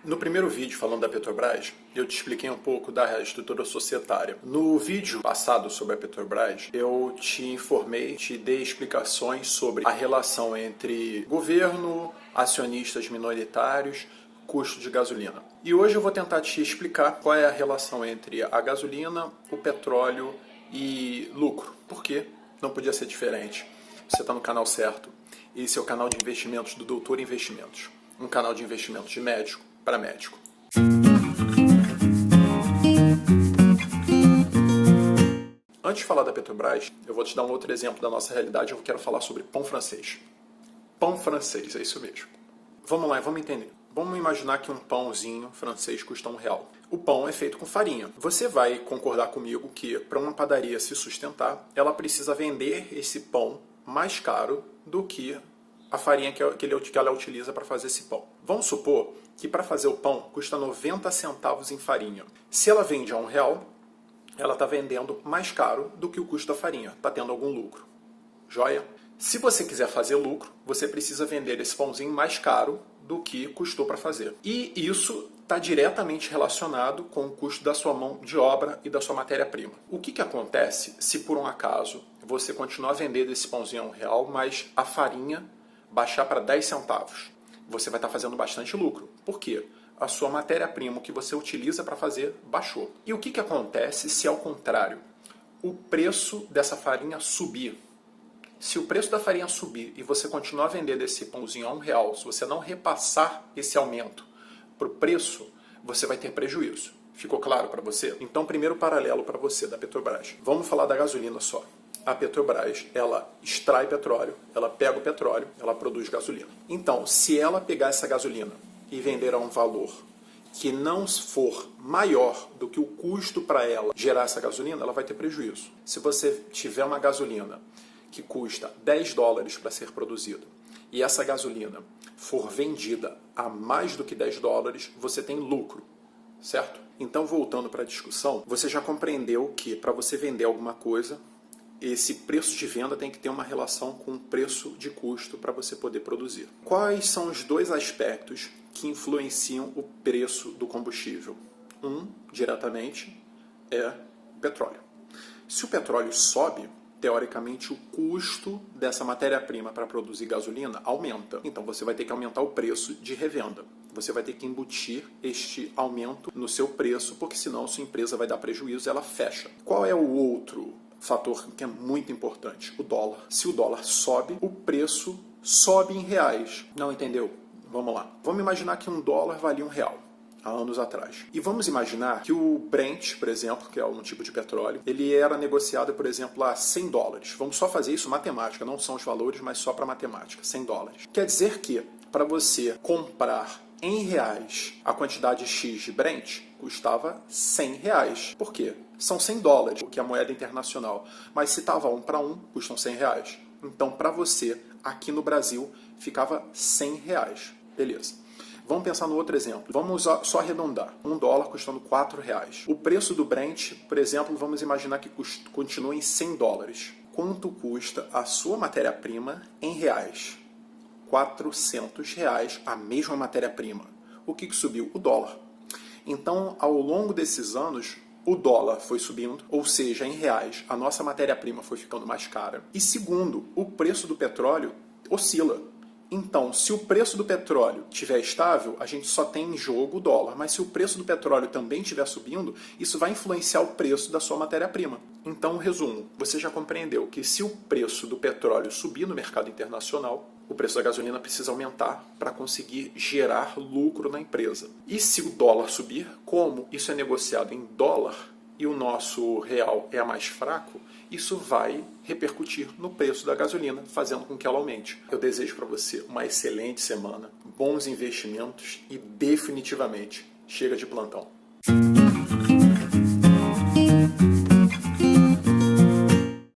No primeiro vídeo falando da Petrobras, eu te expliquei um pouco da estrutura societária. No vídeo passado sobre a Petrobras, eu te informei, te dei explicações sobre a relação entre governo, acionistas minoritários, custo de gasolina. E hoje eu vou tentar te explicar qual é a relação entre a gasolina, o petróleo e lucro. Por quê? Não podia ser diferente. Você está no canal certo. Esse é o canal de investimentos do Doutor Investimentos. Um canal de investimentos de médico para médico. Antes de falar da Petrobras, eu vou te dar um outro exemplo da nossa realidade. Eu quero falar sobre pão francês. Pão francês, é isso mesmo. Vamos lá, vamos entender. Vamos imaginar que um pãozinho francês custa R$1. O pão é feito com farinha. Você vai concordar comigo que para uma padaria se sustentar, ela precisa vender esse pão mais caro do que a farinha que ela utiliza para fazer esse pão. Vamos supor que para fazer o pão custa 90 centavos em farinha. Se ela vende a R$1, ela está vendendo mais caro do que o custo da farinha. Está tendo algum lucro. Joia? Se você quiser fazer lucro, você precisa vender esse pãozinho mais caro do que custou para fazer. E isso está diretamente relacionado com o custo da sua mão de obra e da sua matéria-prima. O que acontece se por um acaso você continuar vendendo esse pãozinho a R$1, mas a farinha baixar para 10 centavos? Você vai estar fazendo bastante lucro. Por quê? A sua matéria-prima que você utiliza para fazer baixou. E o que acontece se, ao contrário, o preço dessa farinha subir? Se o preço da farinha subir e você continuar vendendo esse pãozinho a R$1, se você não repassar esse aumento para o preço, você vai ter prejuízo. Ficou claro para você? Então, primeiro paralelo para você da Petrobras. Vamos falar da gasolina só. A Petrobras, ela extrai petróleo, ela pega o petróleo, ela produz gasolina. Então, se ela pegar essa gasolina e vender a um valor que não for maior do que o custo para ela gerar essa gasolina, ela vai ter prejuízo. Se você tiver uma gasolina que custa $10 para ser produzida e essa gasolina for vendida a mais do que $10, você tem lucro, certo? Então, voltando para a discussão, você já compreendeu que para você vender alguma coisa, esse preço de venda tem que ter uma relação com o preço de custo para você poder produzir. Quais são os dois aspectos que influenciam o preço do combustível? Um, diretamente, é o petróleo. Se o petróleo sobe, teoricamente o custo dessa matéria-prima para produzir gasolina aumenta. Então você vai ter que aumentar o preço de revenda. Você vai ter que embutir este aumento no seu preço, porque senão a sua empresa vai dar prejuízo e ela fecha. Qual é o outro fator que é muito importante? O dólar. Se o dólar sobe, o preço sobe em reais. Não entendeu? Vamos lá. Vamos imaginar que um dólar valia R$1 há anos atrás. E vamos imaginar que o Brent, por exemplo, que é um tipo de petróleo, ele era negociado, por exemplo, a $100. Vamos só fazer isso matemática, não são os valores, mas só para matemática, $100. Quer dizer que para você comprar em reais a quantidade X de Brent, custava R$100. Por quê? São $100, que é a moeda internacional. Mas se estava 1 para 1, custam R$100. Então, para você, aqui no Brasil, ficava R$100. Beleza. Vamos pensar no outro exemplo. Vamos só arredondar. $1 custando R$4. O preço do Brent, por exemplo, vamos imaginar que continua em $100. Quanto custa a sua matéria-prima em reais? R$400 a mesma matéria-prima. O que subiu? O dólar. Então, ao longo desses anos, o dólar foi subindo, ou seja, em reais, a nossa matéria-prima foi ficando mais cara. E segundo, o preço do petróleo oscila. Então, se o preço do petróleo estiver estável, a gente só tem em jogo o dólar. Mas se o preço do petróleo também estiver subindo, isso vai influenciar o preço da sua matéria-prima. Então, resumo, você já compreendeu que se o preço do petróleo subir no mercado internacional, o preço da gasolina precisa aumentar para conseguir gerar lucro na empresa. E se o dólar subir, como isso é negociado em dólar e o nosso real é mais fraco, isso vai repercutir no preço da gasolina, fazendo com que ela aumente. Eu desejo para você uma excelente semana, bons investimentos e definitivamente chega de plantão.